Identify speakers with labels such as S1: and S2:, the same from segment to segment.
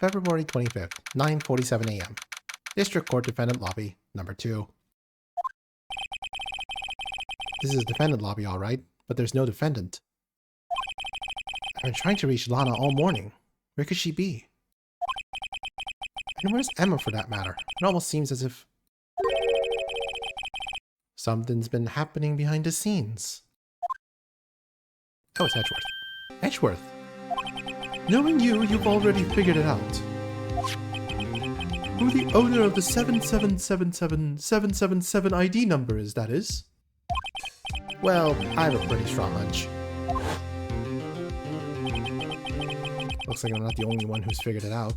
S1: February 25th, 9:47 a.m. District Court Defendant Lobby, number 2. This is defendant lobby, alright, but there's no defendant. I've been trying to reach Lana all morning. Where could she be? And where's Emma for that matter? It almost seems as if something's been happening behind the scenes. Oh, it's Edgeworth. Edgeworth! Knowing you, you've already figured it out. Who the owner of the 7777777 ID number is, that is? Well, I have a pretty strong hunch. Looks like I'm not the only one who's figured it out.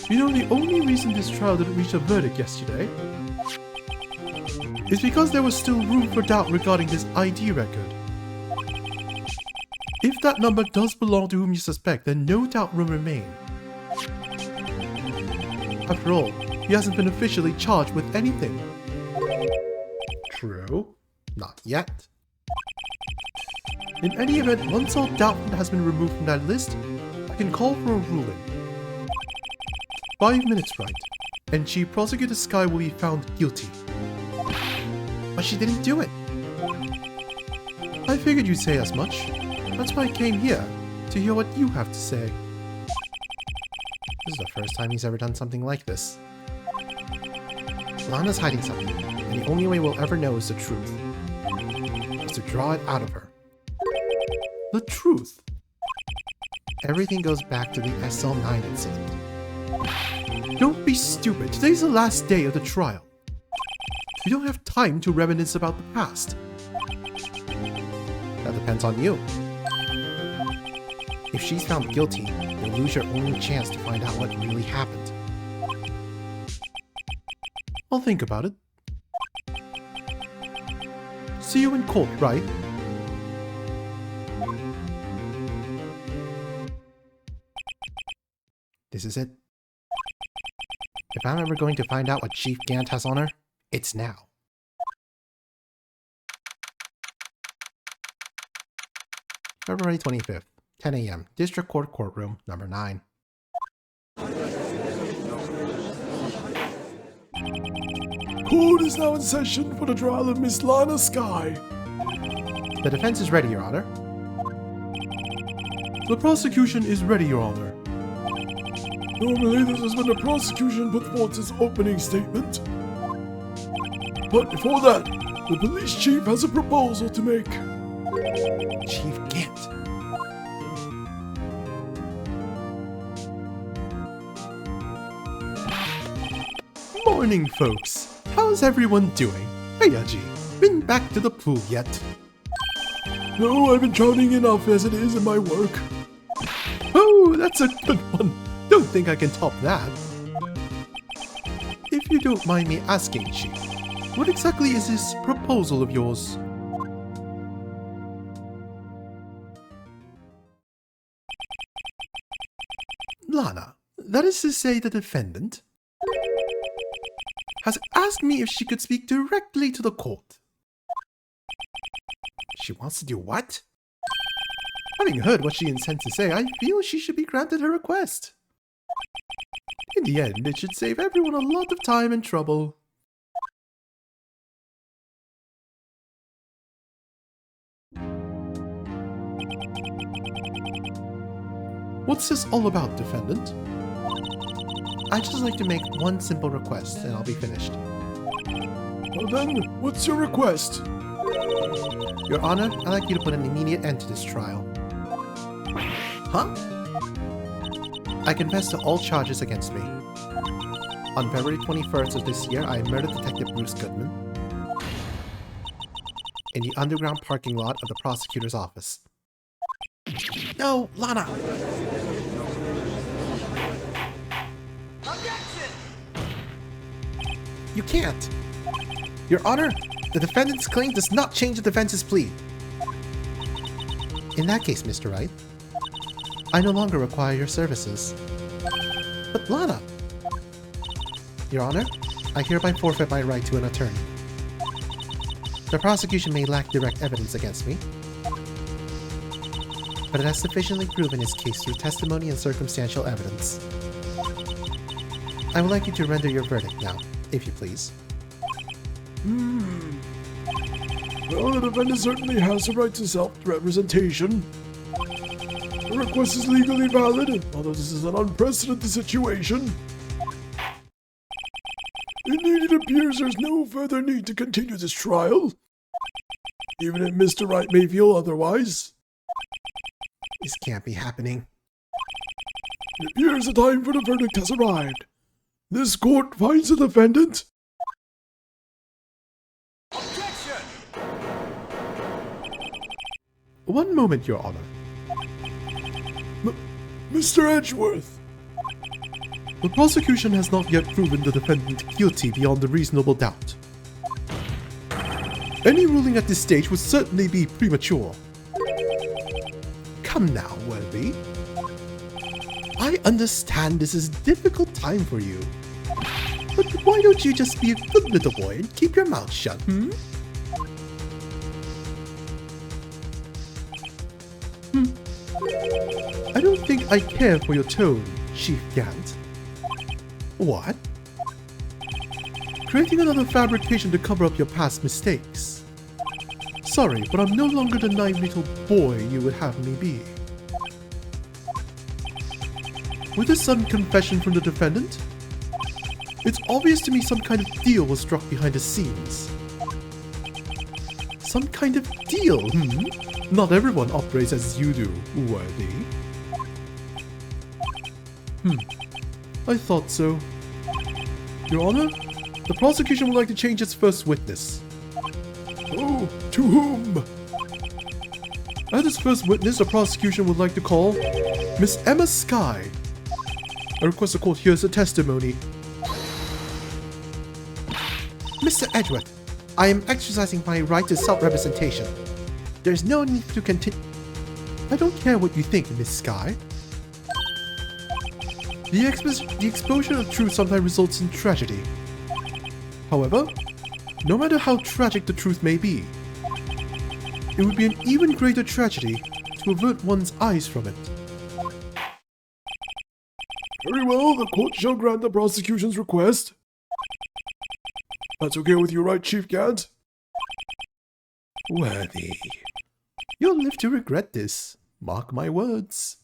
S1: You know, the only reason this trial didn't reach a verdict yesterday is because there was still room for doubt regarding this ID record. If that number does belong to whom you suspect, then no doubt will remain. After all, he hasn't been officially charged with anything. True. Not yet. In any event, once all doubt has been removed from that list, I can call for a ruling. 5 minutes, Wright, and Chief Prosecutor Skye will be found guilty. But she didn't do it. I figured you'd say as much. That's why I came here, to hear what you have to say. This is the first time he's ever done something like this. Lana's hiding something, and the only way we'll ever know is the truth. Is to draw it out of her. The truth! Everything goes back to the SL9 incident. Don't be stupid, today's the last day of the trial. You don't have time to reminisce about the past. That depends on you. If she's found guilty, you'll lose your only chance to find out what really happened. I'll think about it. See you in court, right? This is it. If I'm ever going to find out what Chief Gant has on her, it's now. February 25th, 10 a.m. District Court Courtroom, number 9.
S2: Court is now in session for the trial of Miss Lana Skye.
S1: The defense is ready, Your Honor.
S2: The prosecution is ready, Your Honor. Normally, this is when the prosecution puts forth its opening statement. But before that, the police chief has a proposal to make.
S1: Chief Gant. Morning, folks. How's everyone doing? Hey, Aji. Been back to the pool yet?
S2: No, I've been drowning enough as it is in my work.
S1: Oh, that's a good one. Don't think I can top that. If you don't mind me asking, Chief, what exactly is this proposal of yours? Lana, that is to say the defendant, has asked me if she could speak directly to the court. She wants to do what? Having heard what she intends to say, I feel she should be granted her request. In the end, it should save everyone a lot of time and trouble. What's this all about, defendant? I'd just like to make one simple request, and I'll be finished.
S2: Well then, what's your request?
S1: Your Honor, I'd like you to put an immediate end to this trial. Huh? I confess to all charges against me. On February 21st of this year, I murdered Detective Bruce Goodman in the underground parking lot of the prosecutor's office. No, Lana!
S3: Objection!
S1: You can't! Your Honor, the defendant's claim does not change the defense's plea. In that case, Mr. Wright, I no longer require your services. But Lana! Your Honor, I hereby forfeit my right to an attorney. The prosecution may lack direct evidence against me, but it has sufficiently proven his case through testimony and circumstantial evidence. I would like you to render your verdict now, if you please.
S2: Well, the defendant certainly has a right to self-representation. The request is legally valid, although this is an unprecedented situation. Indeed, it appears there's no further need to continue this trial, even if Mr. Wright may feel otherwise.
S1: This can't be happening.
S2: It appears the time for the verdict has arrived. This court finds the defendant.
S3: Objection!
S1: One moment, Your Honor.
S2: Mr. Edgeworth.
S1: The prosecution has not yet proven the defendant guilty beyond a reasonable doubt. Any ruling at this stage would certainly be premature. Come now, Worthy. I understand this is a difficult time for you. But why don't you just be a good little boy and keep your mouth shut, I don't think I care for your tone, Chief Gant. What? Creating another fabrication to cover up your past mistakes. Sorry, but I'm no longer the naive little boy you would have me be. With this sudden confession from the defendant, it's obvious to me some kind of deal was struck behind the scenes. Some kind of deal, Not everyone operates as you do, Worthy. I thought so. Your Honor, the prosecution would like to change its first witness.
S2: Oh, to whom?
S1: As its first witness, the prosecution would like to call Miss Emma Skye. I request the court hears the testimony. Mr. Edgeworth, I am exercising my right to self-representation. There's no need to continue. I don't care what you think, Miss Skye. The exposure of truth sometimes results in tragedy. However, no matter how tragic the truth may be, it would be an even greater tragedy to avert one's eyes from it.
S2: Very well, the court shall grant the prosecution's request. That's okay with you, right, Chief Gant?
S1: Worthy. You'll live to regret this. Mark my words.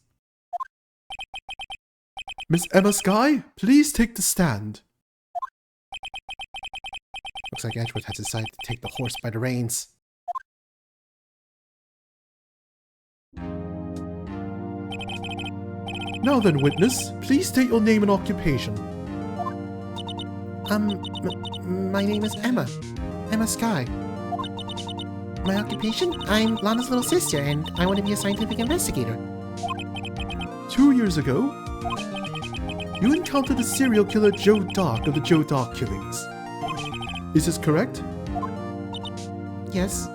S1: Miss Emma Skye, please take the stand. Looks like Edgeworth has decided to take the horse by the reins. Now then, witness, please state your name and occupation.
S4: My name is Emma. Emma Skye. My occupation? I'm Lana's little sister, and I want to be a scientific investigator.
S1: 2 years ago, you encountered the serial killer Joe Dark of the Joe Dark killings. Is this correct?
S4: Yes.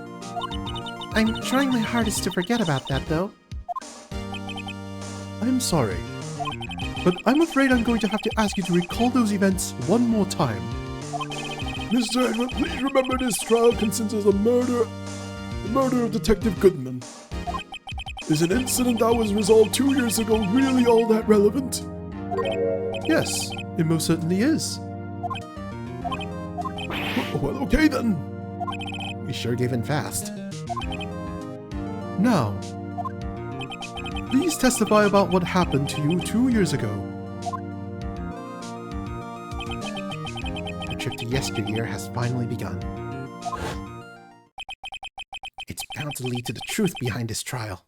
S4: I'm trying my hardest to forget about that, though.
S1: I'm sorry, but I'm afraid I'm going to have to ask you to recall those events one more time.
S2: Mr. Edgeworth, please remember this trial consists of the murder of Detective Goodman. Is an incident that was resolved 2 years ago really all that relevant?
S1: Yes, it most certainly is.
S2: Well, okay then.
S1: You sure gave in fast. Now, please testify about what happened to you 2 years ago.
S4: The trip to yesteryear has finally begun. It's bound to lead to the truth behind this trial.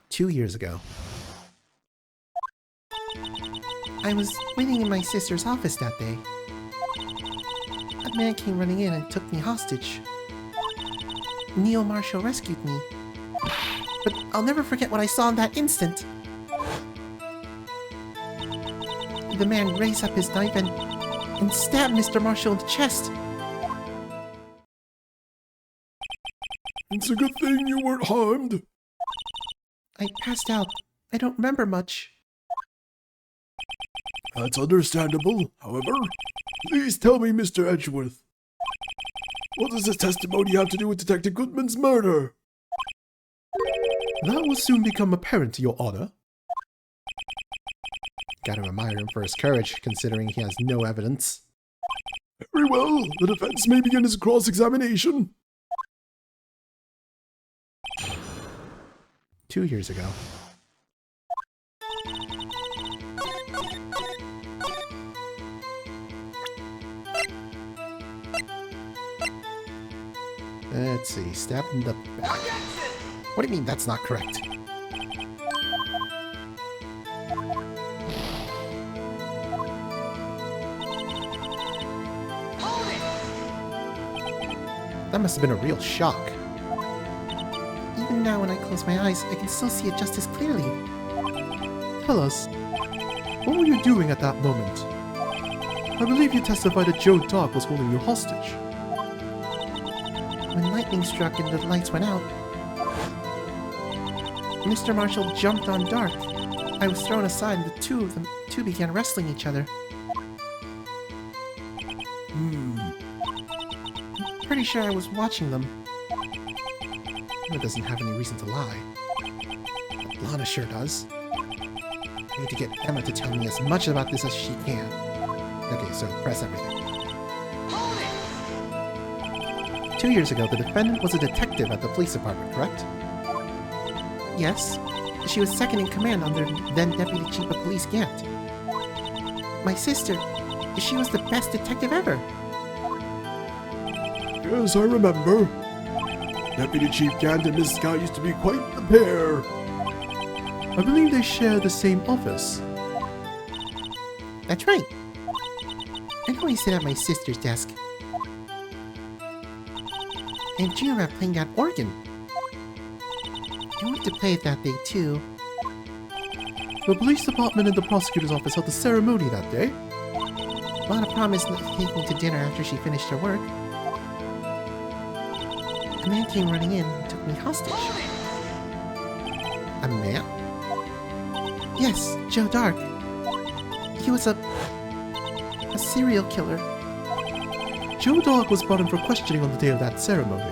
S1: Two years ago.
S4: I was waiting in my sister's office that day. A man came running in and took me hostage. Neil Marshall rescued me. But I'll never forget what I saw in that instant. The man raised up his knife and stabbed Mr. Marshall in the chest.
S2: It's a good thing you weren't harmed.
S4: I passed out. I don't remember much.
S2: That's understandable. However, please tell me, Mr. Edgeworth. What does this testimony have to do with Detective Goodman's murder?
S1: That will soon become apparent, Your Honor. Gotta admire him for his courage, considering he has no evidence.
S2: Very well, the defense may begin its cross-examination.
S1: 2 years ago. Let's see, stabbed in the back. What do you mean that's not correct? That must have been a real shock.
S4: Even now when I close my eyes, I can still see it just as clearly.
S1: Tell us, what were you doing at that moment? I believe you testified that Joe Dark was holding you hostage.
S4: When lightning struck and the lights went out, Mr. Marshall jumped on Dark. I was thrown aside and the two began wrestling each other. Pretty sure I was watching them.
S1: Emma doesn't have any reason to lie. But Lana sure does. I need to get Emma to tell me as much about this as she can. Okay, so press everything. 2 years ago, the defendant was a detective at the police department, correct?
S4: Yes, she was second in command under then Deputy Chief of Police Gant. My sister, she was the best detective ever.
S2: Yes, I remember. Deputy Chief Gant and Miss Scott used to be quite the pair.
S1: I believe they share the same office.
S4: That's right. I always sit at my sister's desk. And Junior playing that organ. I wanted to play it that day too.
S1: The police department and the prosecutor's office held the ceremony that day.
S4: Lana promised not to take me to dinner after she finished her work. A man came running in and took me hostage.
S1: A man?
S4: Yes, Joe Dark. He was a serial killer.
S1: Joe Dark was brought in for questioning on the day of that ceremony.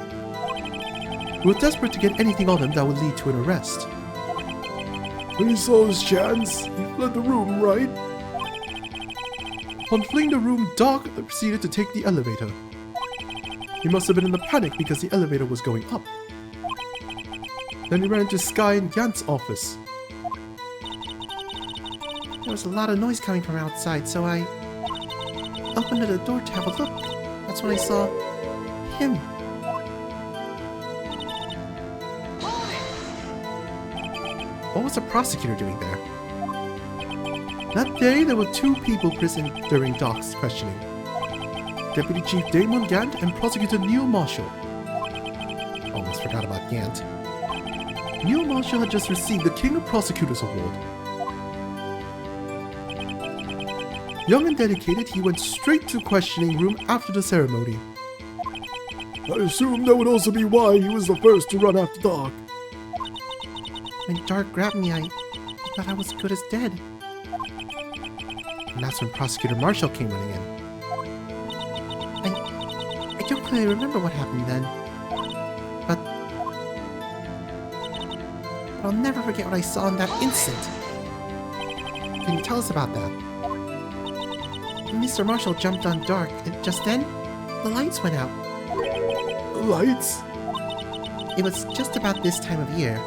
S1: We were desperate to get anything on him that would lead to an arrest.
S2: When he saw his chance, he fled the room, right?
S1: Upon fleeing the room, Dark proceeded to take the elevator. He must have been in a panic because the elevator was going up. Then he ran into Sky and Gant's office.
S4: There was a lot of noise coming from outside, so I opened the door to have a look. That's when I saw him.
S1: What was the prosecutor doing there? That day, there were 2 people present during Dark's questioning. Deputy Chief Damon Gant and Prosecutor Neil Marshall. Almost forgot about Gant. Neil Marshall had just received the King of Prosecutors Award. Young and dedicated, he went straight to questioning room after the ceremony.
S2: I assume that would also be why he was the first to run after Dark.
S4: When Dark grabbed me, I thought I was good as dead.
S1: And that's when Prosecutor Marshall came running in.
S4: I don't clearly remember what happened then. But I'll never forget what I saw in that instant.
S1: Can you tell us about that?
S4: Mr. Marshall jumped on Dark, and just then, the lights went out.
S2: The lights?
S4: It was just about this time of year.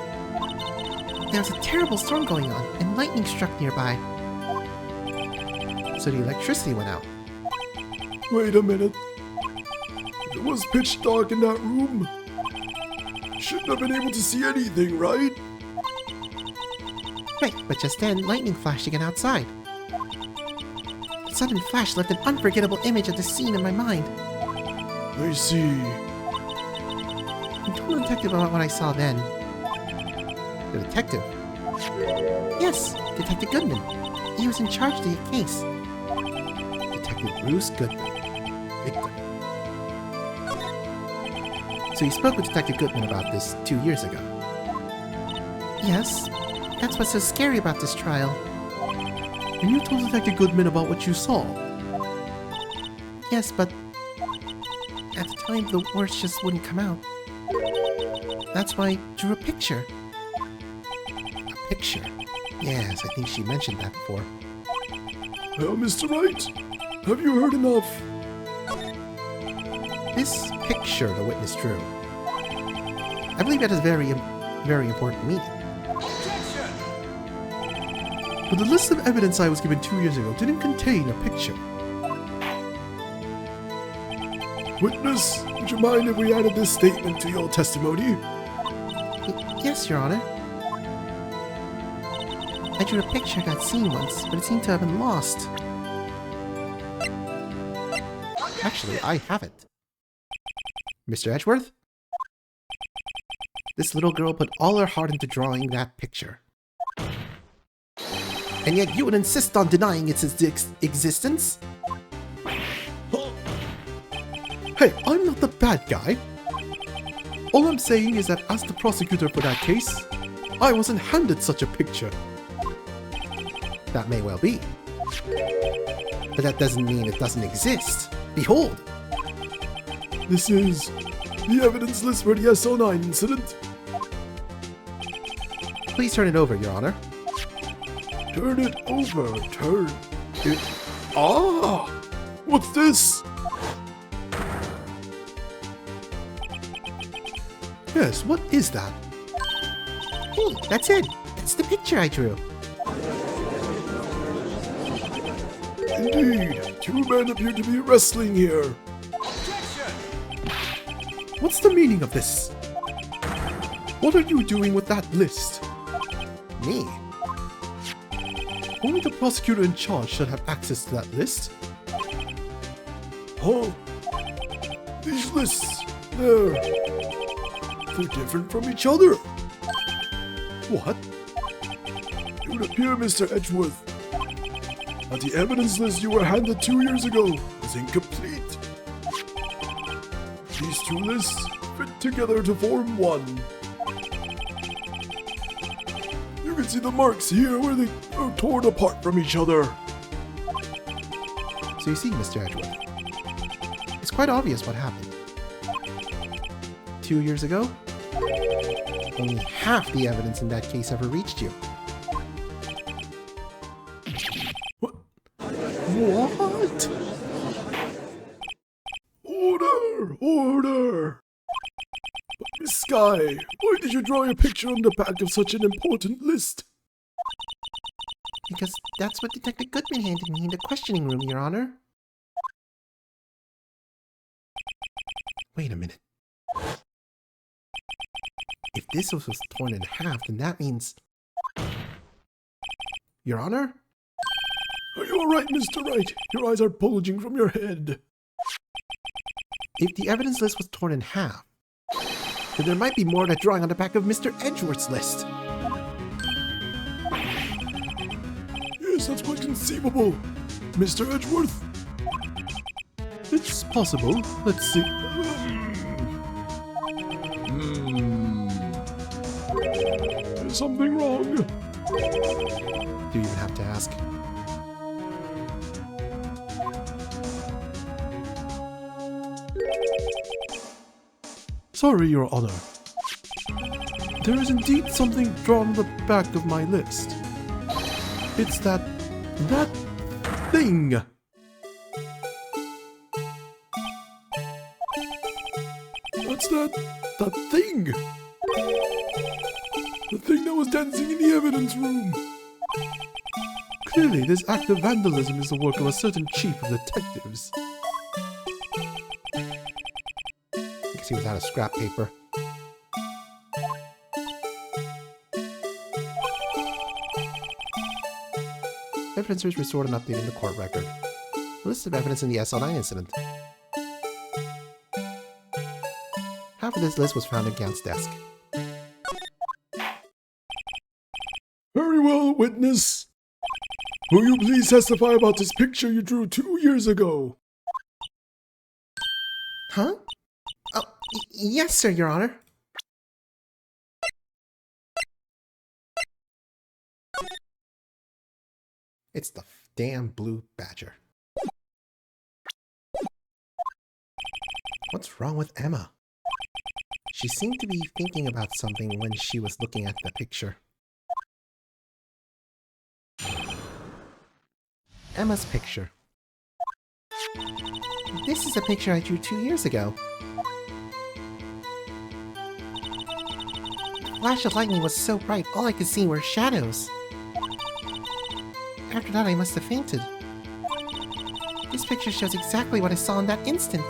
S4: There was a terrible storm going on, and lightning struck nearby.
S1: So the electricity went out.
S2: Wait a minute. If it was pitch dark in that room, you shouldn't have been able to see anything, right?
S4: Right, but just then, lightning flashed again outside. The sudden flash left an unforgettable image of the scene in my mind.
S2: I see.
S4: I told the detective about what I saw then.
S1: The detective?
S4: Yes, Detective Goodman. He was in charge of the case.
S1: Detective Bruce Goodman. Victim. So you spoke with Detective Goodman about this 2 years ago?
S4: Yes, that's what's so scary about this trial.
S1: And you told Detective Goodman about what you saw?
S4: Yes, but at the time the words just wouldn't come out. That's why I drew a picture.
S1: A picture? Yes, I think she mentioned that before.
S2: Well, Mr. Wright, have you heard enough?
S1: This picture the witness drew, I believe that has very important meaning.
S2: But the list of evidence I was given 2 years ago didn't contain a picture. Witness, would you mind if we added this statement to your testimony?
S1: Yes, Your Honor.
S4: I drew a picture I got seen once, but it seemed to have been lost.
S1: Actually, I have it. Mr. Edgeworth? This little girl put all her heart into drawing that picture. And yet you would insist on denying its existence?
S2: Hey, I'm not the bad guy. All I'm saying is that as the prosecutor for that case, I wasn't handed such a picture.
S1: That may well be. But that doesn't mean it doesn't exist. Behold!
S2: This is the evidence list for the SO9 incident.
S1: Please turn it over, Your Honor.
S2: Turn it over, turn it... Ah! What's this?
S1: Yes, what is that?
S4: Hey, that's it. That's the picture I drew.
S2: Indeed, 2 men appear to be wrestling here. What's the meaning of this? What are you doing with that list?
S1: Me?
S2: Only the prosecutor in charge should have access to that list. Oh, these lists, they're different from each other. What? It would appear, Mr. Edgeworth, that the evidence list you were handed 2 years ago is incomplete. These 2 lists fit together to form one. You can see the marks here where they are torn apart from each other.
S1: So you see, Mr. Edgeworth, it's quite obvious what happened. 2 years ago, only half the evidence in that case ever reached you.
S2: What? Order! Order! But Miss Sky, why did you draw your picture on the back of such an important list?
S4: Because that's what Detective Goodman handed me in the questioning room, Your Honor.
S1: Wait a minute. If this was torn in half, then that means... Your Honor?
S2: Are you alright, Mr. Wright? Your eyes are bulging from your head.
S1: If the evidence list was torn in half, then there might be more of that drawing on the back of Mr. Edgeworth's list.
S2: Yes, that's quite conceivable. Mr. Edgeworth?
S1: It's possible. Let's see.
S2: There's something wrong.
S1: Do you even have to ask?
S2: Sorry, Your Honor. There is indeed something drawn on the back of my list. It's that thing. What's that thing? The thing that was dancing in the evidence room. Clearly, this act of vandalism is the work of a certain chief of detectives.
S1: I guess he was out of scrap paper. Evidence is restored and updated in the court record. A list of evidence in the SL9 incident. Half of this list was found in Gant's desk.
S2: Very well, witness. Will you please testify about this picture you drew 2 years ago?
S4: Huh? Oh, yes, sir, Your Honor.
S1: It's the damn blue badger. What's wrong with Emma? She seemed to be thinking about something when she was looking at the picture. Emma's picture.
S4: This is a picture I drew 2 years ago. The flash of lightning was so bright, all I could see were shadows. After that, I must have fainted. This picture shows exactly what I saw in that instant.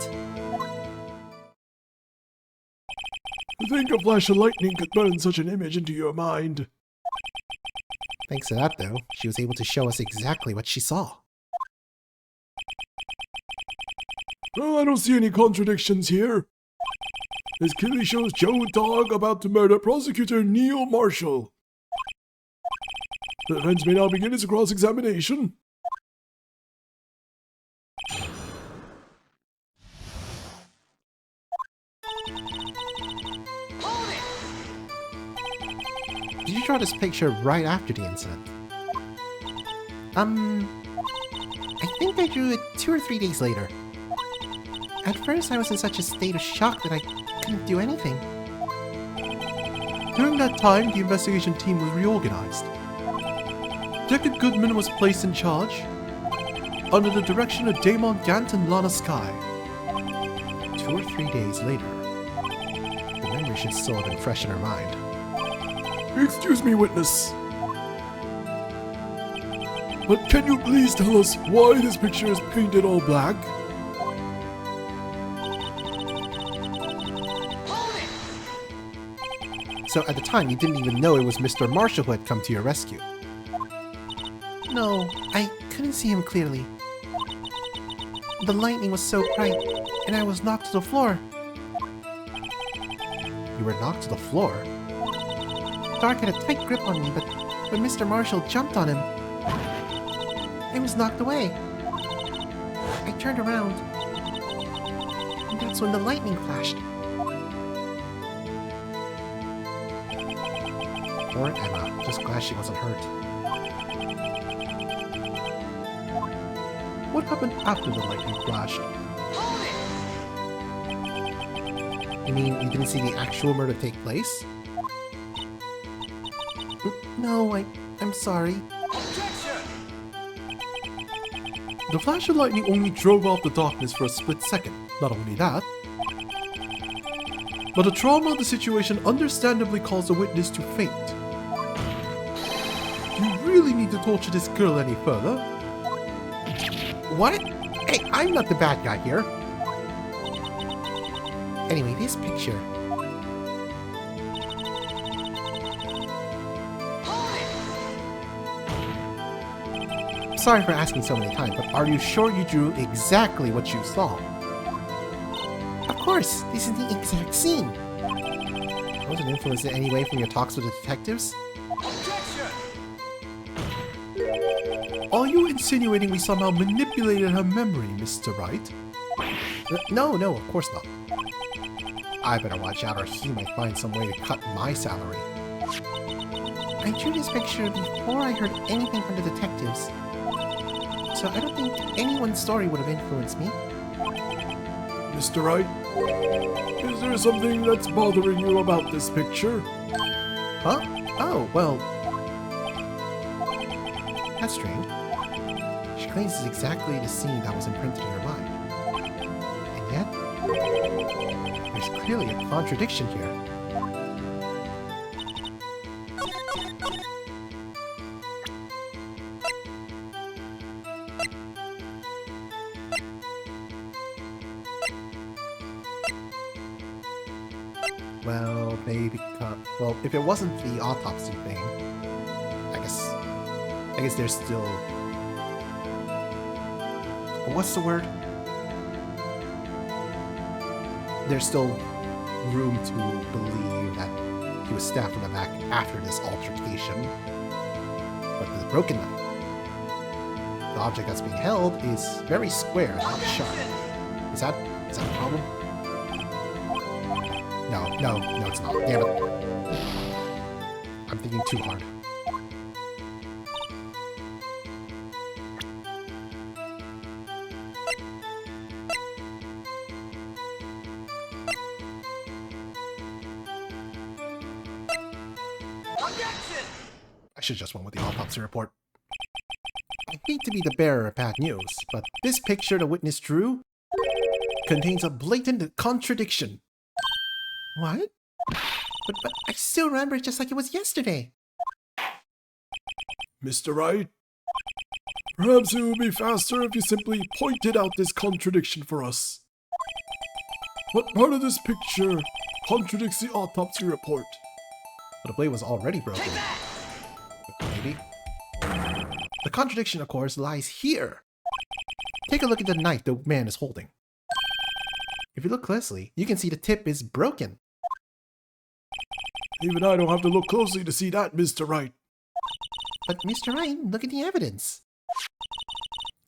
S2: To think a flash of lightning could burn such an image into your mind.
S1: Thanks to that, though, she was able to show us exactly what she saw.
S2: Well, I don't see any contradictions here. This clearly shows Joe Dog about to murder prosecutor Neil Marshall. The defense may now begin its cross-examination.
S1: Did you draw this picture right after the incident?
S4: I think I drew it 2 or 3 days later. At first, I was in such a state of shock that I couldn't do anything.
S3: During that time, the investigation team was reorganized. Detective Goodman was placed in charge, under the direction of Damon Gant and Lana Skye.
S1: 2 or 3 days later. The memory should still have been fresh in her mind.
S2: Excuse me, witness. But can you please tell us why this picture is painted all black?
S1: So at the time, you didn't even know it was Mr. Marshall who had come to your rescue.
S4: No, I couldn't see him clearly. The lightning was so bright, and I was knocked to the floor.
S1: You were knocked to the floor.
S4: Dark had a tight grip on me, but when Mr. Marshall jumped on him, I was knocked away. I turned around, and that's when the lightning flashed.
S1: Poor Emma. Just glad she wasn't hurt.
S3: What happened after the lightning flashed?
S1: You mean you didn't see the actual murder take place?
S4: No, I'm sorry.
S3: The flash of lightning only drove off the darkness for a split second. Not only that, but the trauma of the situation understandably caused the witness to faint. Do you really need to torture this girl any further?
S1: What? Hey, I'm not the bad guy here.
S4: Anyway, this picture.
S1: Sorry for asking so many times, but are you sure you drew exactly what you saw?
S4: Of course, this is the exact scene.
S1: Wasn't influenced in any way from your talks with the detectives?
S3: Are you insinuating we somehow manipulated her memory, Mr. Wright?
S1: No, of course not. I better watch out or he might find some way to cut my salary.
S4: I drew this picture before I heard anything from the detectives. So I don't think anyone's story would have influenced me.
S2: Mr. Wright, is there something that's bothering you about this picture?
S1: Huh? Oh, well... That's strange. She claims it's exactly the scene that was imprinted in her mind. And yet, there's clearly a contradiction here. Well, maybe well, if it wasn't the autopsy thing, I guess there's still... What's the word? There's still room to believe that he was stabbed from the back after this altercation. But the broken knife, the object that's being held is very square, not sharp. Is that a problem? No, it's not. Damn it. I'm thinking too hard. I should just went with the autopsy report. I hate to be the bearer of bad news, but this picture the witness drew contains a blatant contradiction.
S4: What? But I still remember it just like it was yesterday.
S2: Mr. Wright, perhaps it would be faster if you simply pointed out this contradiction for us. What part of this picture contradicts the autopsy report?
S1: But the blade was already broken. Maybe. The contradiction, of course, lies here. Take a look at the knife the man is holding. If you look closely, you can see the tip is broken.
S2: Even I don't have to look closely to see that, Mr. Wright.
S4: But Mr. Wright, look at the evidence.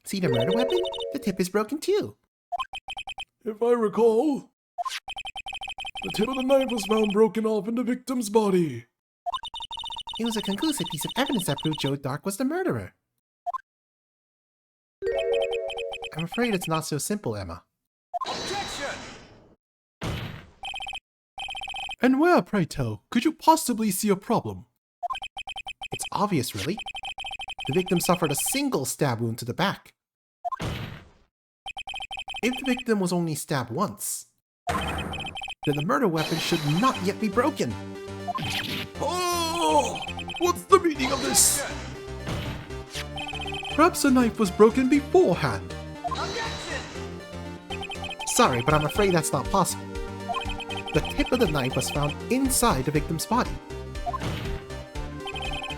S4: See the murder weapon? The tip is broken too.
S2: If I recall, the tip of the knife was found broken off in the victim's body.
S4: It was a conclusive piece of evidence that proved Joe Dark was the murderer.
S1: I'm afraid it's not so simple, Emma.
S3: And where, pray tell, could you possibly see a problem?
S1: It's obvious, really. The victim suffered a single stab wound to the back. If the victim was only stabbed once, then the murder weapon should not yet be broken.
S2: Oh! What's the meaning of this?
S3: Perhaps the knife was broken beforehand.
S1: Sorry, but I'm afraid that's not possible. The tip of the knife was found inside the victim's body.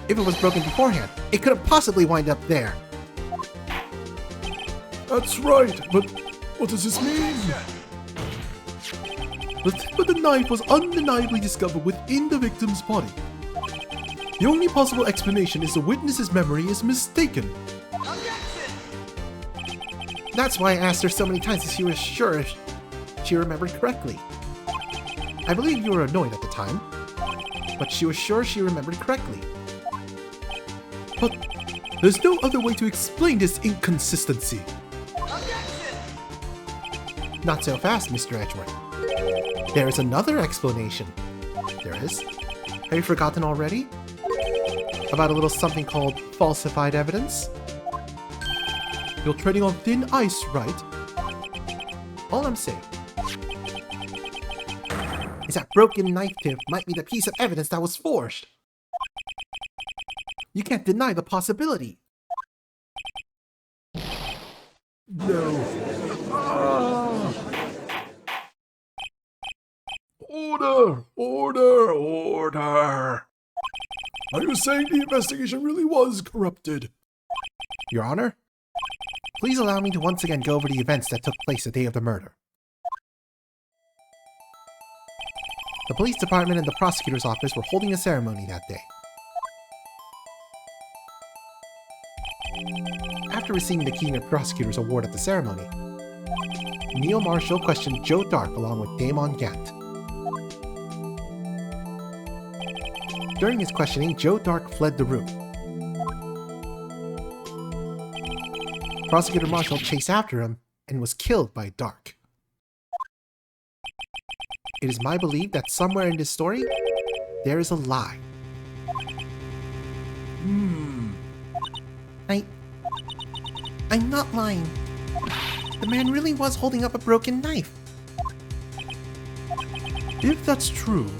S1: If it was broken beforehand, it couldn't possibly wind up there.
S2: That's right, but what does this mean?
S3: The tip of the knife was undeniably discovered within the victim's body. The only possible explanation is the witness's memory is mistaken.
S1: That's why I asked her so many times if she was sure if she remembered correctly. I believe you were annoyed at the time, but she was sure she remembered correctly.
S3: But there's no other way to explain this inconsistency.
S1: Not so fast, Mr. Edgeworth. There is another explanation. There is? Have you forgotten already? About a little something called falsified evidence?
S3: You're treading on thin ice, right?
S1: All I'm saying is that broken knife tip might be the piece of evidence that was forged. You can't deny the possibility.
S2: No. Order! Order! Order! Are you saying the investigation really was corrupted?
S1: Your Honor, please allow me to once again go over the events that took place the day of the murder. The police department and the prosecutor's office were holding a ceremony that day. After receiving the Keener Prosecutor's Award at the ceremony, Neil Marshall questioned Joe Dark along with Damon Gant. During his questioning, Joe Dark fled the room. Prosecutor Marshall chased after him and was killed by Dark. It is my belief that somewhere in this story, there is a lie.
S4: I'm not lying. The man really was holding up a broken knife.
S3: If that's true,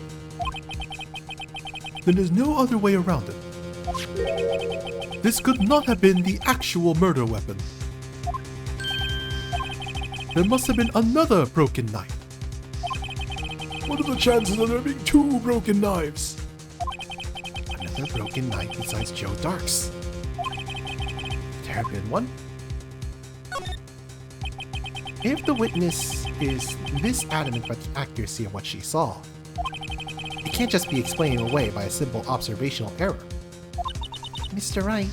S3: then there's no other way around it. This could not have been the actual murder weapon. There must have been another broken knife.
S2: What are the chances of there being two broken knives?
S1: Another broken knife besides Joe Dark's. There have been one? If the witness is this adamant about the accuracy of what she saw, it can't just be explained away by a simple observational error.
S4: Mr. Wright,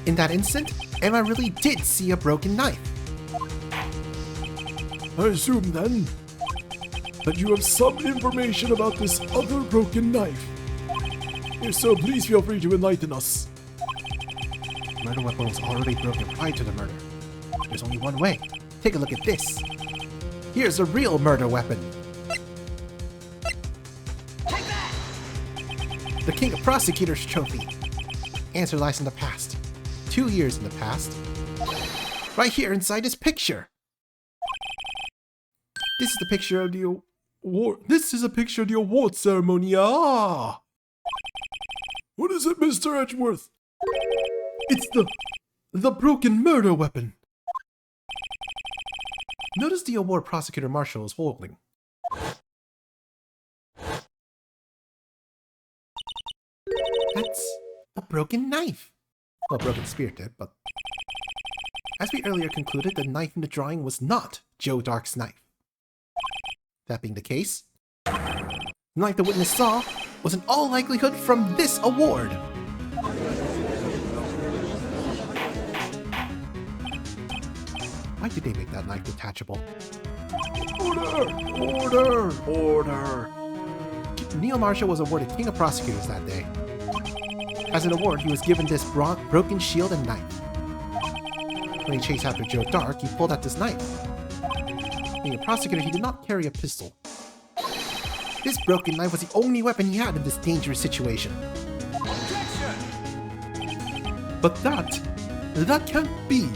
S1: In that instant, Emma really did see a broken knife.
S2: I assume, then, that you have some information about this other broken knife. If so, please feel free to enlighten us.
S1: The murder weapon was already broken prior to the murder. There's only one way. Take a look at this. Here's a real murder weapon. The King of Prosecutors trophy. Answer lies in the past. 2 years in the past. Right here inside this picture. This is the picture of the award.
S2: This is a picture of the award ceremony. Ah! What is it, Mr. Edgeworth?
S3: It's the broken murder weapon.
S1: Notice the award Prosecutor Marshall is holding. That's a broken knife. Well, broken spear tip, but... As we earlier concluded, the knife in the drawing was not Joe Dark's knife. That being the case, the knife the witness saw was in all likelihood from this award. Why did they make that knife detachable? Order! Neil Marshall was awarded King of Prosecutors that day. As an award, he was given this broken shield and knife. When he chased after Joe Dark, he pulled out this knife. Being a prosecutor, he did not carry a pistol. This broken knife was the only weapon he had in this dangerous situation.
S3: But that can't be.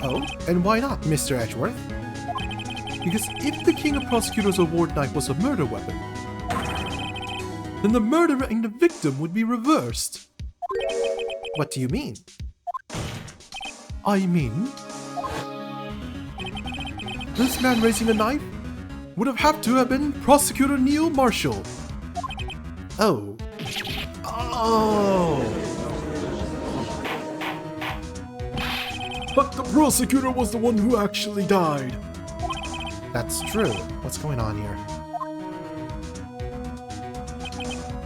S1: Oh, and why not, Mr. Edgeworth?
S3: Because if the King of Prosecutors award knife was a murder weapon, then the murderer and the victim would be reversed.
S1: What do you mean?
S3: I mean, this man raising a knife would have to have been Prosecutor Neil Marshall.
S1: Oh.
S2: But the prosecutor was the one who actually died.
S1: That's true. What's going on here?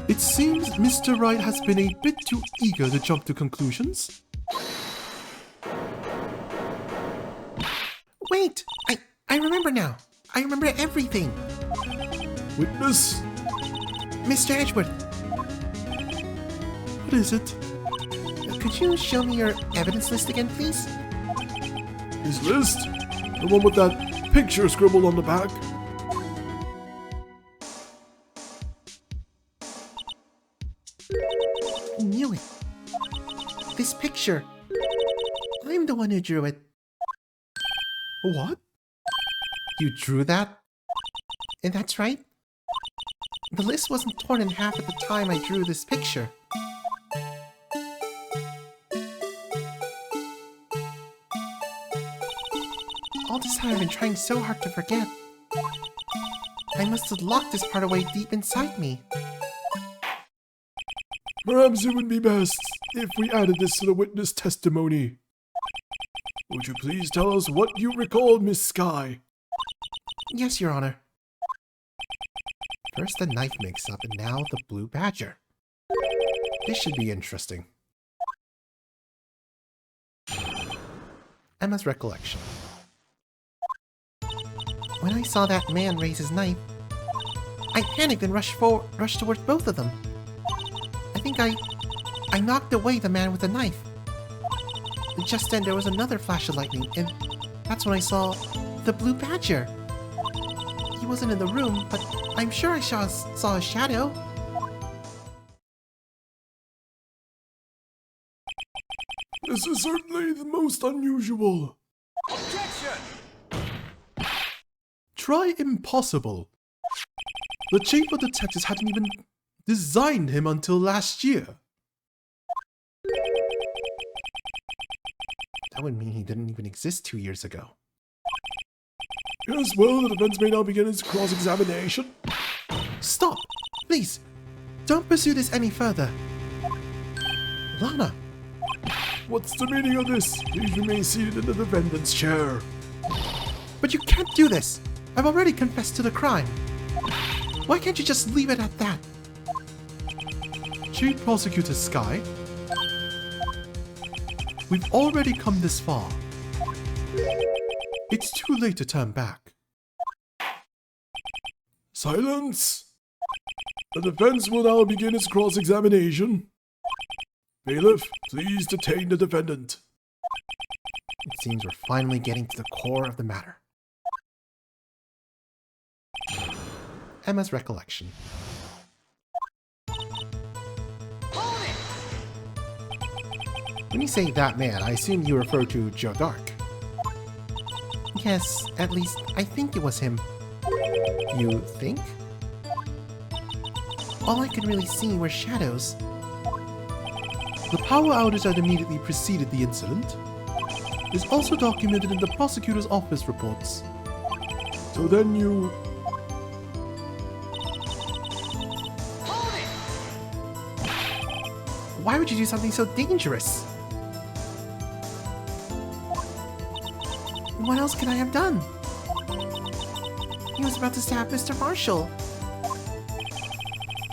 S3: It seems Mr. Wright has been a bit too eager to jump to conclusions.
S4: Wait! I remember now. I remember everything.
S2: Witness?
S4: Mr. Edgeworth,
S3: What is it?
S4: could you show me your evidence list again, please?
S2: His list? The one with that picture scribbled on the back?
S4: I knew it. This picture. I'm the one who drew it.
S3: What?
S1: You drew that?
S4: And that's right. The list wasn't torn in half at the time I drew this picture. All this time I've been trying so hard to forget. I must have locked this part away deep inside me.
S2: Perhaps it would be best if we added this to the witness testimony. Would you please tell us what you recall, Miss Sky?
S4: Yes, Your Honor.
S1: First the knife mix-up and now the blue badger. This should be interesting. Emma's recollection.
S4: When I saw that man raise his knife, I panicked and rushed towards both of them. I think I knocked away the man with the knife. Just then there was another flash of lightning, and that's when I saw the blue badger. He wasn't in the room, but I'm sure I saw a shadow.
S2: This is certainly the most unusual.
S3: Try impossible. The chief of detectives hadn't even designed him until last year.
S1: That would mean he didn't even exist 2 years ago.
S2: Yes, well, the defense may now begin its cross-examination.
S4: Stop! Please, don't pursue this any further.
S1: Lana!
S2: What's the meaning of this? Please remain seated in the defendant's chair.
S4: But you can't do this! I've already confessed to the crime. Why can't you just leave it at that?
S3: Chief Prosecutor Sky, we've already come this far. It's too late to turn back.
S2: Silence! The defense will now begin its cross-examination. Bailiff, please detain the defendant.
S1: It seems we're finally getting to the core of the matter. Emma's recollection. When you say that man, I assume you refer to Joe Dark.
S4: Yes, at least I think it was him.
S1: You think?
S4: All I could really see were shadows.
S3: The power outage that immediately preceded the incident is also documented in the prosecutor's office reports.
S2: So then you...
S1: Why would you do something so dangerous?
S4: What else could I have done? He was about to stab Mr. Marshall.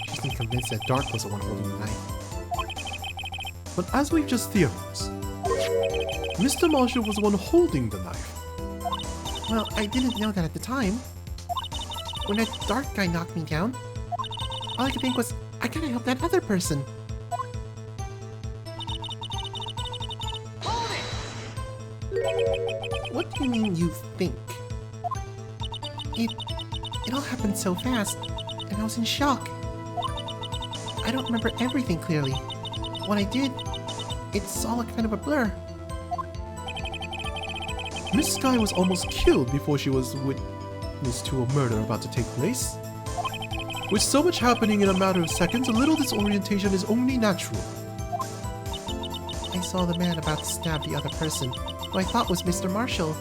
S1: She seemed convinced that Dark was the one holding the knife.
S3: But as we've just theorized, Mr. Marshall was the one holding the knife.
S4: Well, I didn't know that at the time. When that dark guy knocked me down, all I could think was, I gotta help that other person.
S1: What do you mean you think?
S4: It all happened so fast, and I was in shock. I don't remember everything clearly. What I did, it's all a kind of a blur.
S3: Miss Sky was almost killed before she was witness to a murder about to take place. With so much happening in a matter of seconds, a little disorientation is only natural.
S4: I saw the man about to stab the other person, who I thought was Mr. Marshall.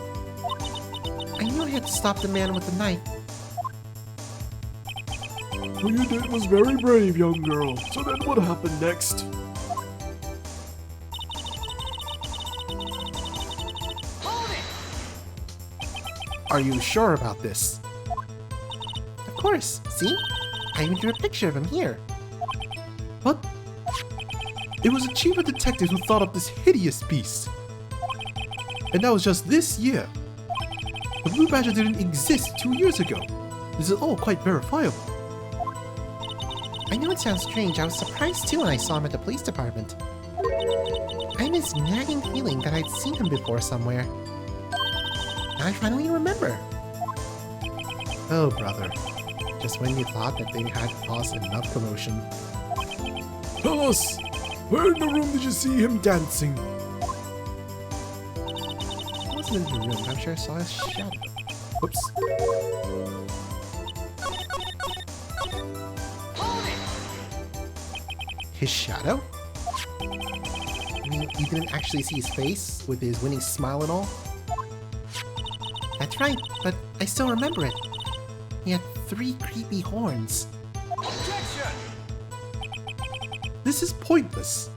S4: I knew I had to stop the man with the knife.
S2: What you did was very brave, young girl. So then what happened next?
S1: Are you sure about this?
S4: Of course, see? I even drew a picture of him here.
S3: But it was a chief of detectives who thought up this hideous beast. And that was just this year. The Blue Badger didn't exist 2 years ago. This is all quite verifiable.
S4: I know it sounds strange, I was surprised too when I saw him at the police department. I had this nagging feeling that I'd seen him before somewhere. Now I finally remember.
S1: Oh, brother. Just when you thought that they had caused enough commotion.
S2: Tell us! Where in the room did you see him dancing?
S1: I wasn't in the room, I'm sure I saw his shadow. Oops. His shadow? I mean, you didn't actually see his face with his winning smile and all?
S4: That's right, but I still remember it. He had 3 creepy horns.
S3: This is pointless.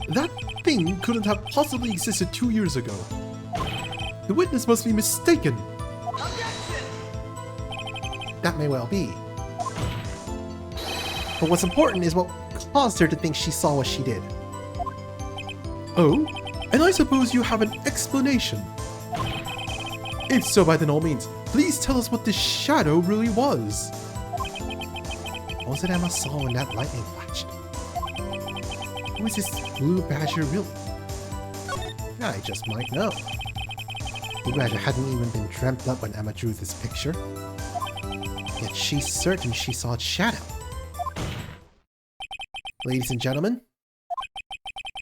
S3: That thing couldn't have possibly existed 2 years ago. The witness must be mistaken.
S1: That may well be. But what's important is what caused her to think she saw what she did.
S3: Oh, and I suppose you have an explanation. If so, by then all means, please tell us what this shadow really was.
S1: What was it Emma saw when that lightning flashed? Who is this Blue Badger really? I just might know. Blue Badger hadn't even been dreamt up when Emma drew this picture. Yet she's certain she saw its shadow. Ladies and gentlemen,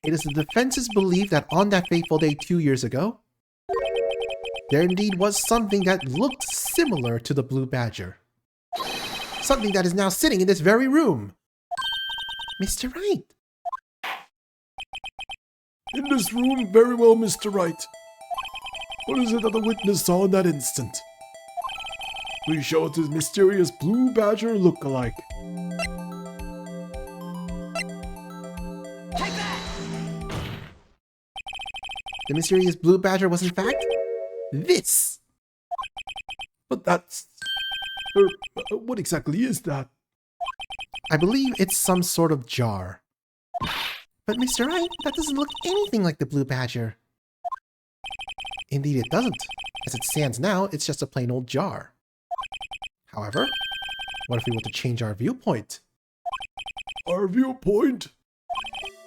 S1: it is the defense's belief that on that fateful day 2 years ago, there indeed was something that looked similar to the Blue Badger. Something that is now sitting in this very room.
S4: Mr. Wright!
S2: In this room, very well, Mr. Wright. What is it that the witness saw in that instant? Please show us his mysterious Blue Badger look-alike.
S1: The mysterious Blue Badger was in fact this.
S2: But that's... what exactly is that?
S1: I believe it's some sort of jar.
S4: But Mr. Wright, that doesn't look anything like the Blue Badger.
S1: Indeed it doesn't. As it stands now, it's just a plain old jar. However, what if we were to change our viewpoint?
S2: Our viewpoint?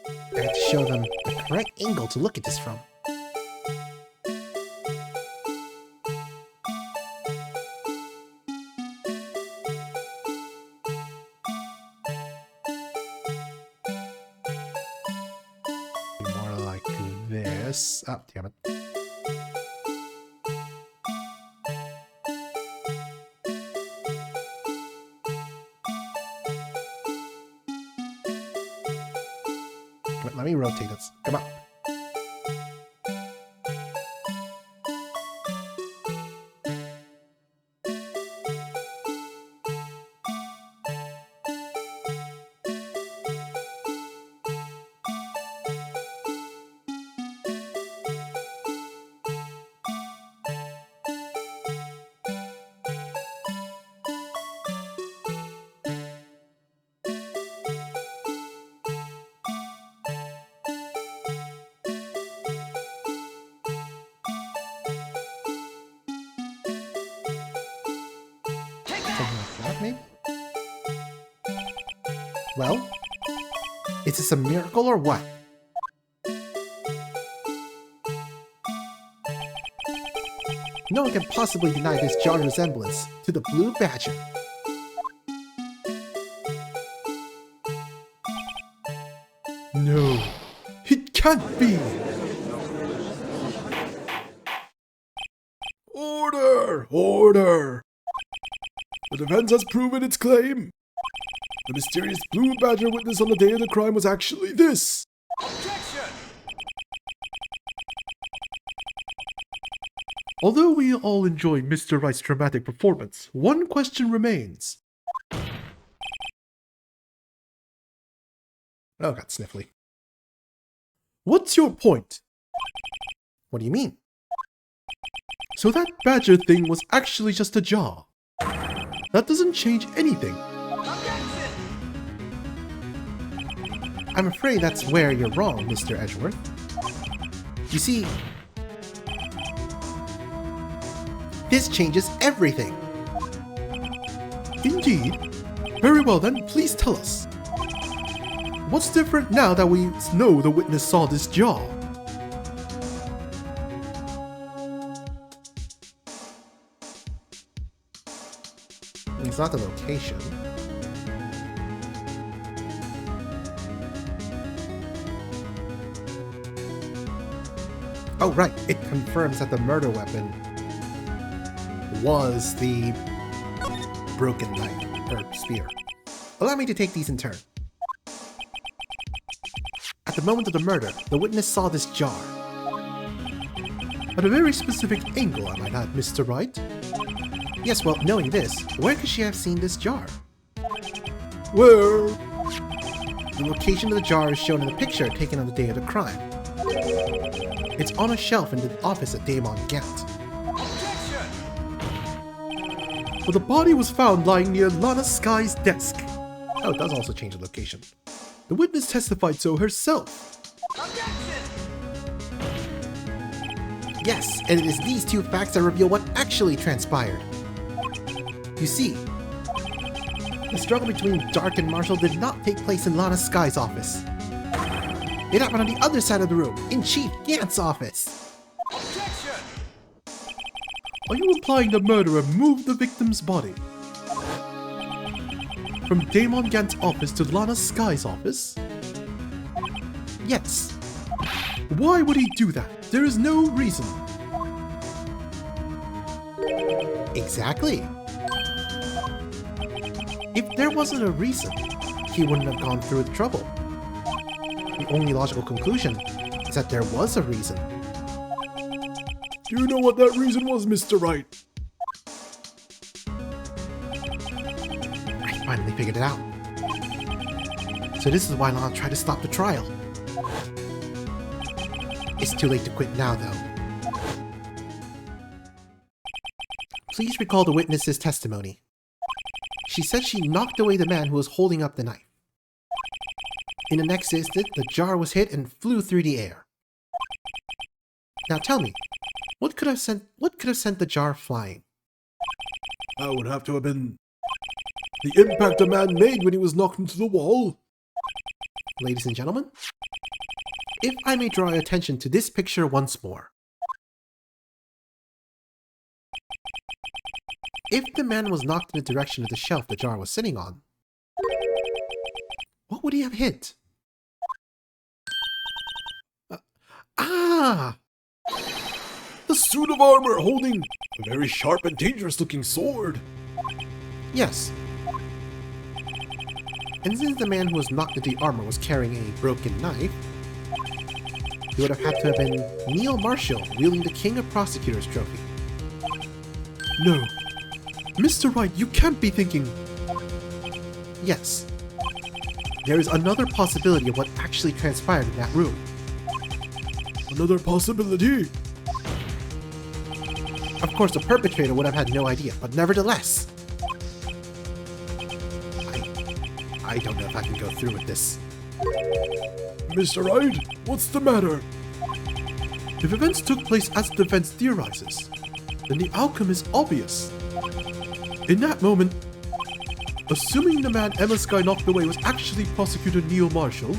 S1: I have to show them the correct angle to look at this from. More like this. Oh, damn it. Wait, let me rotate this. Come on. Something like that, maybe? Well, is this a miracle or what? No one can possibly deny this jar resemblance to the blue badger. No, it can't be!
S2: Order! Order! The defense has proven its claim. The mysterious blue badger witness on the day of the crime was actually this.
S3: Although we all enjoy Mr. Wright's dramatic performance, one question remains.
S1: Oh, got sniffly.
S3: What's your point?
S1: What do you mean?
S3: So that badger thing was actually just a jar. That doesn't change anything.
S1: I'm afraid that's where you're wrong, Mr. Edgeworth. You see, this changes everything.
S3: Indeed. Very well then, please tell us. What's different now that we know the witness saw this jar?
S1: It's not the location. Oh, right. It confirms that the murder weapon was the broken knife, or spear. Allow me to take these in turn. At the moment of the murder, the witness saw this jar.
S3: At a very specific angle, I might add, Mr. Wright.
S1: Yes, well, knowing this, where could she have seen this jar?
S2: Where?
S1: The location of the jar is shown in the picture taken on the day of the crime. It's on a shelf in the office at Damon Gant.
S3: But the body was found lying near Lana Sky's desk.
S1: Oh, it does also change the location.
S3: The witness testified so herself.
S1: Yes, and it is these two facts that reveal what actually transpired. You see, the struggle between Dark and Marshall did not take place in Lana Sky's office. It happened on the other side of the room, in Chief Gant's office.
S3: Are you implying the murderer moved the victim's body from Damon Gant's office to Lana Sky's office?
S1: Yes.
S3: Why would he do that? There is no reason.
S1: Exactly. If there wasn't a reason, he wouldn't have gone through the trouble. The only logical conclusion is that there was a reason.
S2: Do you know what that reason was, Mr. Wright?
S1: I finally figured it out. So this is why Lana tried to stop the trial. It's too late to quit now, though. Please recall the witness's testimony. She said she knocked away the man who was holding up the knife. In the next instant, the jar was hit and flew through the air. Now tell me, what could have sent the jar flying?
S2: That would have to have been the impact a man made when he was knocked into the wall.
S1: Ladies and gentlemen, if I may draw your attention to this picture once more. If the man was knocked in the direction of the shelf the jar was sitting on, what would he have hit? Ah!
S2: The suit of armor holding a very sharp and dangerous looking sword.
S1: Yes. And since the man who was knocked into the armor was carrying a broken knife, he would have had to have been Neil Marshall wielding the King of Prosecutors trophy.
S3: No. Mr. Wright, you can't be thinking...
S1: Yes. There is another possibility of what actually transpired in that room.
S2: Another possibility?
S1: Of course, the perpetrator would have had no idea, but nevertheless... I don't know if I can go through with this.
S2: Mr. Wright, what's the matter?
S3: If events took place as the defense theorizes, then the outcome is obvious. In that moment, assuming the man Emma Sky knocked away was actually Prosecutor Neil Marshall,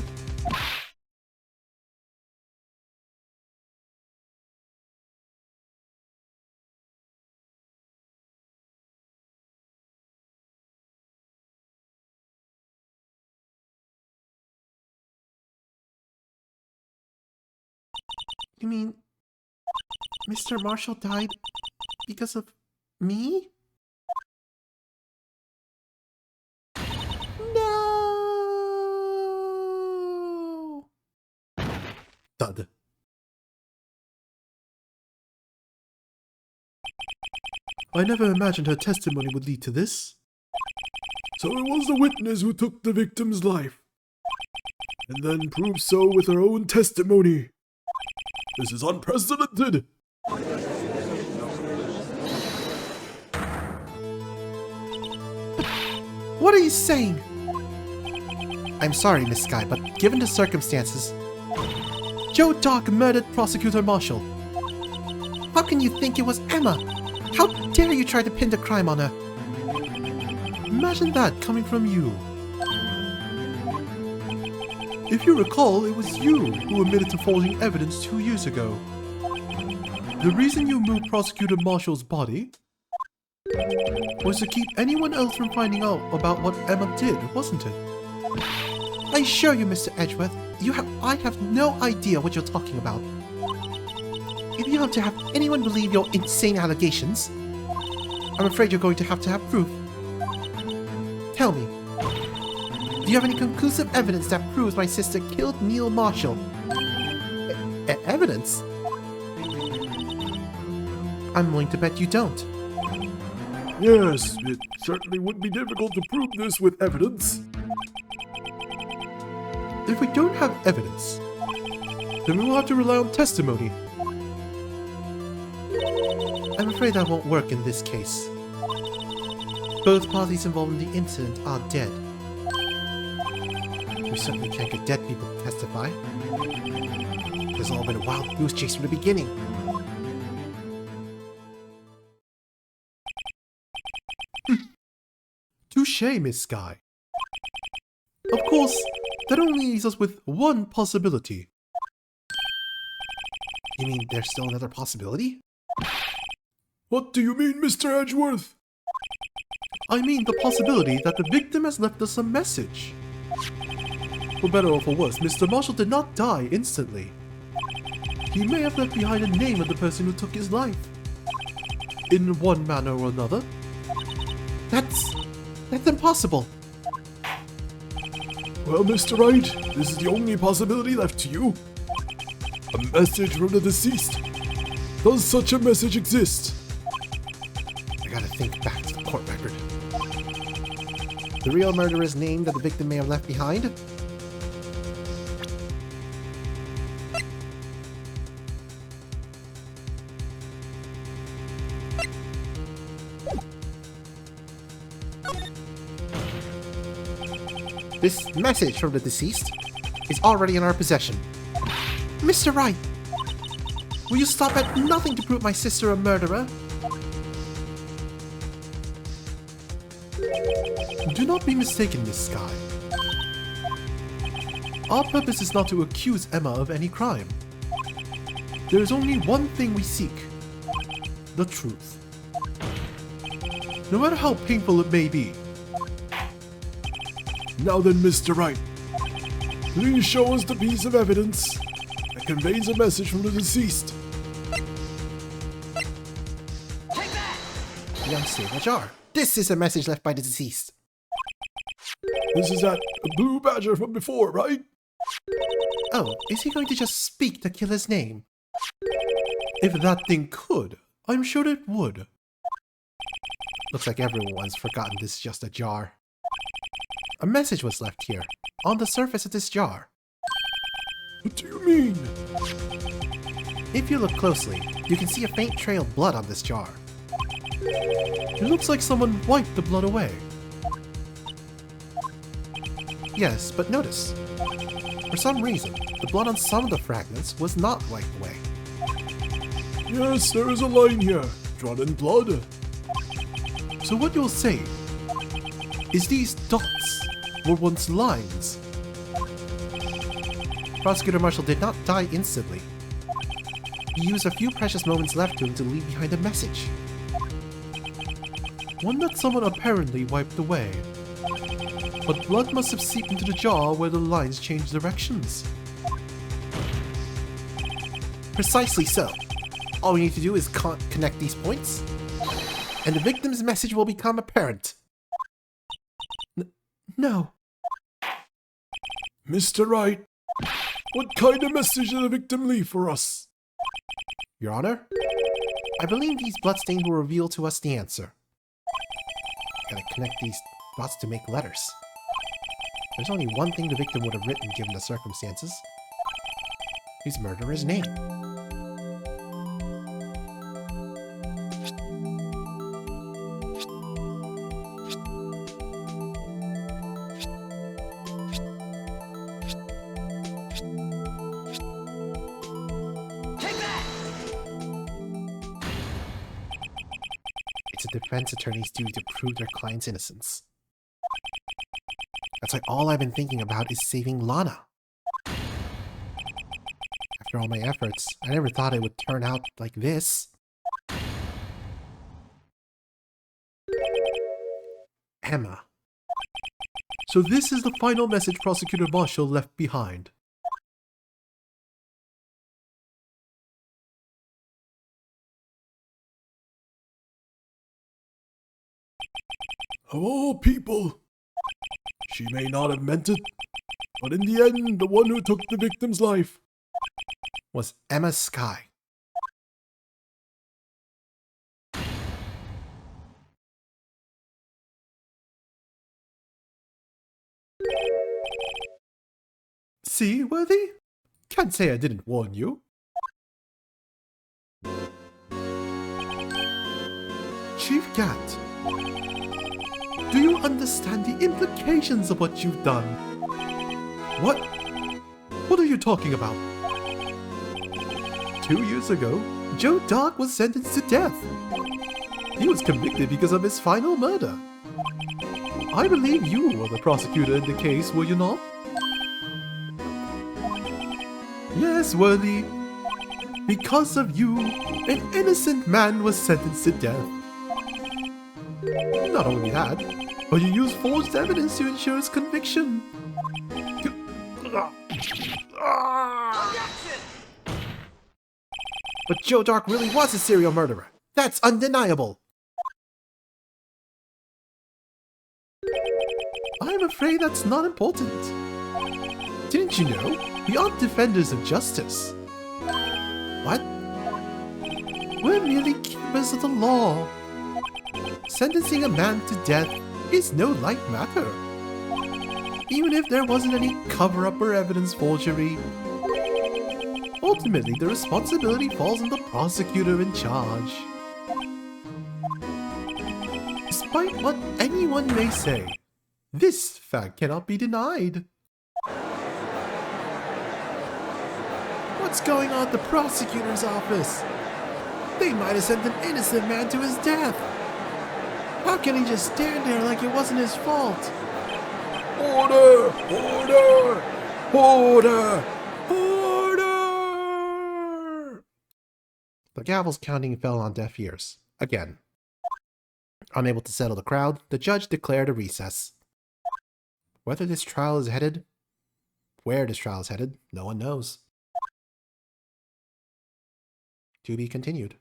S1: You mean... Mr. Marshall died because of me? No!
S3: thud. I never imagined her testimony would lead to this.
S2: So it was the witness who took the victim's life, and then proved so with her own testimony. This is unprecedented.
S1: What are you saying? I'm sorry, Miss Sky, but given the circumstances...
S3: Joe Dock murdered Prosecutor Marshall.
S1: How can you think it was Emma? How dare you try to pin the crime on her?
S3: Imagine that coming from you. If you recall, it was you who admitted to forging evidence 2 years ago. The reason you moved Prosecutor Marshall's body was to keep anyone else from finding out about what Emma did, wasn't it?
S1: I assure you, Mr. Edgeworth, I have no idea what you're talking about. If you have to have anyone believe your insane allegations, I'm afraid you're going to have proof. Tell me, do you have any conclusive evidence that proves my sister killed Neil Marshall? Evidence? I'm willing to bet you don't.
S2: Yes, it certainly would be difficult to prove this with evidence.
S3: If we don't have evidence, then we will have to rely on testimony.
S1: I'm afraid that won't work in this case. Both parties involved in the incident are dead. We certainly can't get dead people to testify. It's all been a wild goose chase from the beginning.
S3: Touché, Miss Sky. Of course, that only leaves us with one possibility.
S1: You mean there's still another possibility?
S2: What do you mean, Mr. Edgeworth?
S3: I mean the possibility that the victim has left us a message. For better or for worse, Mr. Marshall did not die instantly. He may have left behind a name of the person who took his life. In one manner or another.
S1: That's impossible.
S2: Well, Mr. Wright, this is the only possibility left to you. A message from the deceased. Does such a message exist?
S1: I gotta think back to the court record. The real murderer's name that the victim may have left behind? This message from the deceased is already in our possession. Mr. Wright, will you stop at nothing to prove my sister a murderer?
S3: Do not be mistaken, Miss Sky. Our purpose is not to accuse Emma of any crime. There is only one thing we seek. The truth. No matter how painful it may be.
S2: Now then, Mr. Wright, please show us the piece of evidence that It conveys a message from the deceased.
S1: The unstable jar. This is a message left by the deceased.
S2: This is that blue badger from before, right?
S1: Oh, is he going to just speak the killer's name?
S3: If that thing could, I'm sure it would.
S1: Looks like everyone's forgotten this is just a jar. A message was left here, on the surface of this jar.
S2: What do you mean?
S1: If you look closely, you can see a faint trail of blood on this jar.
S3: It looks like someone wiped the blood away.
S1: Yes, but notice. For some reason, the blood on some of the fragments was not wiped away.
S2: Yes, there is a line here. Drawn in blood.
S3: So what you'll say is these dots were once lines.
S1: Prosecutor Marshall did not die instantly. He used a few precious moments left to him to leave behind a message.
S3: One that someone apparently wiped away. But blood must have seeped into the jar where the lines changed directions.
S1: Precisely so. All we need to do is connect these points, and the victim's message will become apparent.
S3: No.
S2: Mr. Wright, what kind of message did the victim leave for us?
S1: Your Honor, I believe these bloodstains will reveal to us the answer. Gotta connect these dots to make letters. There's only one thing the victim would have written given the circumstances. His murderer's name. It's a defense attorney's duty to prove their client's innocence. That's why all I've been thinking about is saving Lana. After all my efforts, I never thought it would turn out like this. Emma.
S3: So this is the final message Prosecutor Marshall left behind.
S2: Of all people. She may not have meant it, but in the end, the one who took the victim's life
S1: Was Emma Skye.
S3: See, Worthy? Can't say I didn't warn you. Chief Gat, do you understand the implications of what you've done? What? What are you talking about? 2 years ago, Joe Dark was sentenced to death. He was convicted because of his final murder. I believe you were the prosecutor in the case, were you not? Yes, Worthy. Because of you, an innocent man was sentenced to death. Not only that, but you used forged evidence to ensure his conviction.
S1: But Joe Dark really was a serial murderer. That's undeniable.
S3: I'm afraid that's not important. Didn't you know? We aren't defenders of justice.
S1: What?
S3: We're merely keepers of the law. Sentencing a man to death is no light matter. Even if there wasn't any cover-up or evidence forgery, ultimately the responsibility falls on the prosecutor in charge. Despite what anyone may say, this fact cannot be denied. What's going on at the prosecutor's office? They might have sent an innocent man to his death. How can he just stand there like it wasn't his fault?
S2: Order! Order! Order! Order!
S1: The gavel's counting fell on deaf ears. Again. Unable to settle the crowd, the judge declared a recess. Where this trial is headed, no one knows. To be continued.